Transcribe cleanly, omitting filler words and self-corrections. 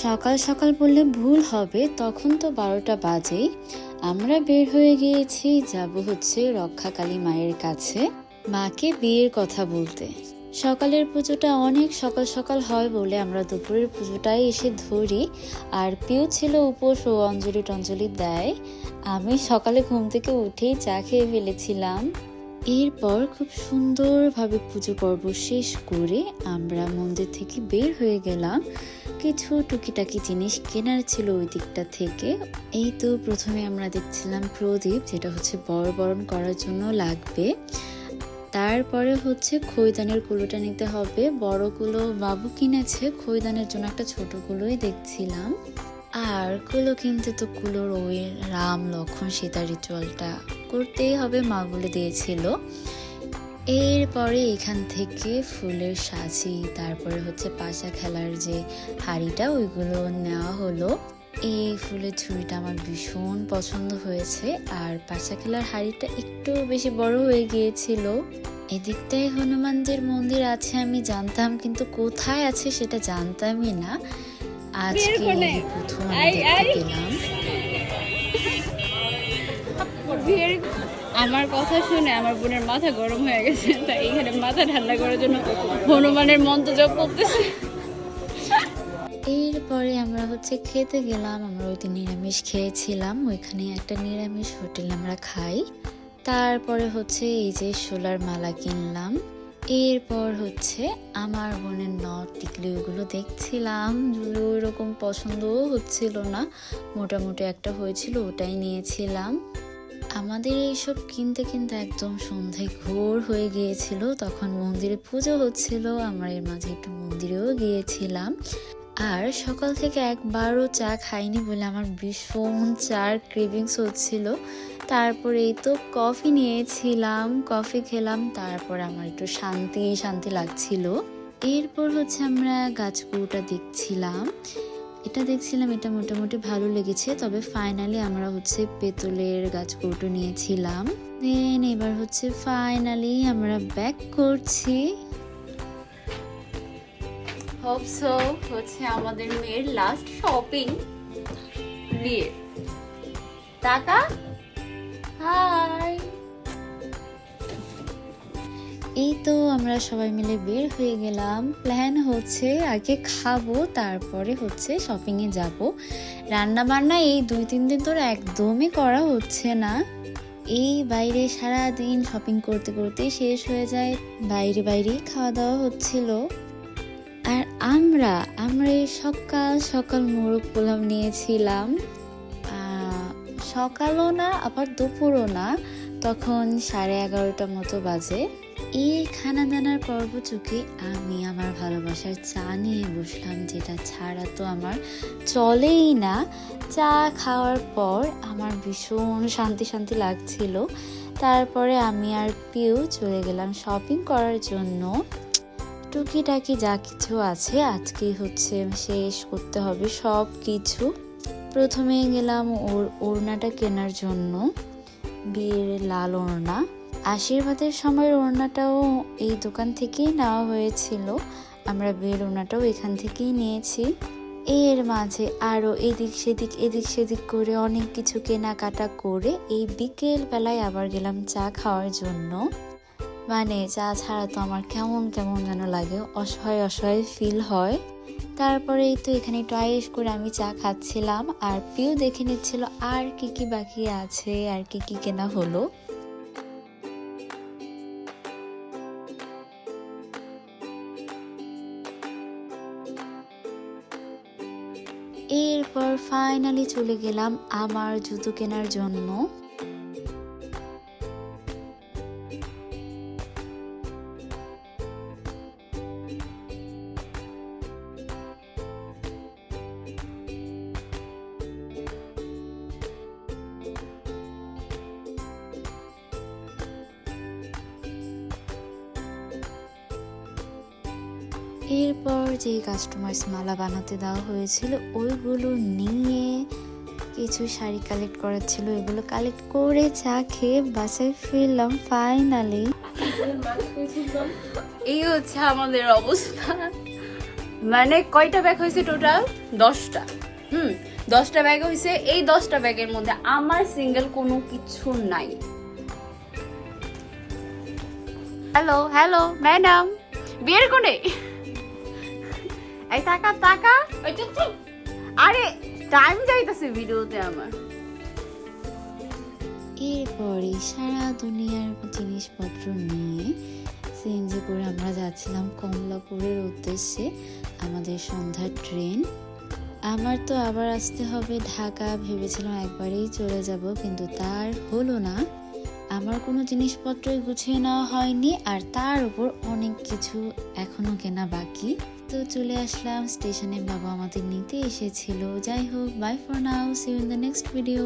সকাল সকাল বললে ভুল হবে, তখন তো 12টা বাজেই। আমরা বের হয়ে গিয়েছি, যাব হচ্ছে রক্ষাকালী মায়ের কাছে, মাকে বিয়ের কথা বলতে। সকালের পুজোটা অনেক সকাল সকাল হয় বলে আমরা দুপুরের পুজোটাই এসে ধরি। আর পিউ ছিল উপোস, ও অঞ্জলি টঞ্জলি দেয়। আমি সকালে ঘুম থেকে উঠেই চা খেয়ে ফেলেছিলাম। এরপর খুব সুন্দরভাবে পুজো পর্ব শেষ করে আমরা মন্দির থেকে বের হয়ে গেলাম। কিছু টুকিটাকি জিনিস কেনার ছিল ওই দিকটা থেকে। এই তো প্রথমে আমরা দেখছিলাম প্রদীপ, যেটা হচ্ছে বরণ করার জন্য লাগবে। তারপরে হচ্ছে খৈদানের কুলোটা নিতে হবে। বড়গুলো বাবু কিনেছে, খৈদানের জন্য একটা ছোট কুলোই দেখছিলাম। আর কুলো কিনতে তো কুলোর ওই রাম লক্ষ্মণ সীতা রিচুয়ালটা করতেই হবে, মা বলে দিয়েছিল। এরপরে এখান থেকে ফুলের সাজি, তারপরে হচ্ছে পাশা খেলার যে হাড়িটা, ওইগুলো নেওয়া হলো। এই ফুলের ঝুড়িটা আমার ভীষণ পছন্দ হয়েছে, আর পাশা খেলার হাড়িটা একটু বেশি বড় হয়ে গিয়েছিল। এদিকটায় হনুমানজির মন্দির আছে আমি জানতাম, কিন্তু কোথায় আছে সেটা জানতামই না। আজকে প্রথম আমি দেখতে পেলাম। আমার কথা শুনে আমার বোনের মাথা গরম হয়ে গেছে, তাই এখানে মাথা ঠান্ডা করার জন্য হনুমানের মন্ত্র জপ করতেছে। এরপরে আমরা হচ্ছে খেতে গেলাম। আমরা ওই দিন নিরামিষ খেয়েছিলাম, ওইখানে একটা নিরামিষ হোটেলে আমরা খাই। তারপরে হচ্ছে এই যে শোলার মালা কিনলাম। এরপর হচ্ছে আমার বোনের নথ টিকলি ওগুলো দেখছিলাম, যদি ওইরকম পছন্দও হচ্ছিল না, মোটামুটি একটা হয়েছিল, ওটাই নিয়েছিলাম। আমাদের এইসব কিনতে কিনতে একদম সন্ধ্যায় ঘোর হয়ে গিয়েছিল। তখন মন্দিরে পুজো হচ্ছিল, আমরা এর মাঝে একটু মন্দিরেও গিয়েছিলাম। আর সকাল থেকে একবারও চা খাইনি বলে আমার ভীষণ চার ক্রেভিংস হচ্ছিল। তারপরে এই তো কফি নিয়েছিলাম, কফি খেলাম, তারপর আমার একটু শান্তি শান্তি লাগছিল। এরপর হচ্ছে আমরা গাছগুলোটা দেখছিলাম, এটা মোটামুটি ভালো লেগেছে। তবে ফাইনালি আমরা হচ্ছে পেতলের গাছগুলো নিয়েছিলাম। দেন এবার হচ্ছে ফাইনালি আমরা ব্যাক করছি। হোপ সো হচ্ছে আমাদের মেয়ের লাস্ট শপিং বিয়ে। টাকা হাই। এই তো আমরা সবাই মিলে বের হয়ে গেলাম। প্ল্যান হচ্ছে আগে খাবো, তারপরে হচ্ছে শপিং এ যাব। রান্না বান্না এই 2-3 দিন ধরে একদমই করা হচ্ছে না। এই বাইরে সারা দিন শপিং করতে করতে শেষ হয়ে যায়, বাইরে বাইরেই খাওয়া দাওয়া হচ্ছিল। আর আমরা এই সকাল সকাল মোরগ পোলাও নিয়েছিলাম। সকালও না আবার দুপুরও না, তখন 11:30 মতো বাজে। এই খানা দানার পর্ব চুকে আমি আমার ভালোবাসার চা নিয়ে বসলাম, যেটা ছাড়া তো আমার চলেই না। চা খাওয়ার পর আমার ভীষণ শান্তি শান্তি লাগছিল। তারপরে আমি আর পিউ চলে গেলাম শপিং করার জন্য। টুকিটাকি যা কিছু আছে আজকে হচ্ছে শেষ করতে হবে সব কিছু। প্রথমে গেলাম ওড়নাটা কেনার জন্য, বিয়ের লাল ওড়না। আশীর্বাদের সময় ওড়নাটাও এই দোকান থেকেই নেওয়া হয়েছিল, আমরা বিয়ের ওড়নাটাও এখান থেকেই নিয়েছি। এর মাঝে আরও এদিক সেদিক করে অনেক কিছু কেনাকাটা করে এই বিকেল বেলায় আবার গেলাম চা খাওয়ার জন্য। মানে চা ছাড়া তো আমার কেমন যেন লাগে, অসহায় ফিল হয়। তারপরে এই তো এখানে একটু আয়েশ করে আমি চা খাচ্ছিলাম, আর পিউ দেখে নিচ্ছিল আর কি বাকি আছে, আর কি কেনা হলো। এরপর ফাইনালি চলে গেলাম আমার জুতো কেনার জন্য। এরপর যে কাস্টমাইজ মালা বানাতে দেওয়া হয়েছিল ওইগুলো নিয়ে কিছু শাড়ি কালেক্ট করার ছিল, এগুলো কালেক্ট করে চা খেয়ে বাসায় ফিরলাম ফাইনালি। এই হচ্ছে আমাদের অবস্থা। মানে কয়টা ব্যাগ হয়েছে টোটাল? 10টা। 10টা ব্যাগ হয়েছে। এই 10টা ব্যাগের মধ্যে আমার সিঙ্গেল কোনো কিছু নাই। হ্যালো হ্যালো ম্যাডাম, বিয়ের কোণে এই টাকা টাকা, ওই চুপ চুপ। আরে টাইম যাইতেছে ভিডিওতে আমার। এরপরে সারা দুনিয়ার জিনিসপত্র নিয়ে সিএনজি করে আমরা যাচ্ছিলাম কমলাপুরের উদ্দেশ্যে, আমাদের সন্ধ্যার ট্রেন। আমার তো আবার আসতে হবে ঢাকা, ভেবেছিলাম একবারেই চলে যাব, কিন্তু তার হলো না। আমার কোনো জিনিসপত্রই গুছিয়ে নেওয়া হয়নি, আর তার উপর অনেক কিছু এখনো কেনা বাকি। তো চলে আসলাম স্টেশনে, বাবা আমাদের নিতে এসেছিল। যাই হোক, bye for now, see you in the next video.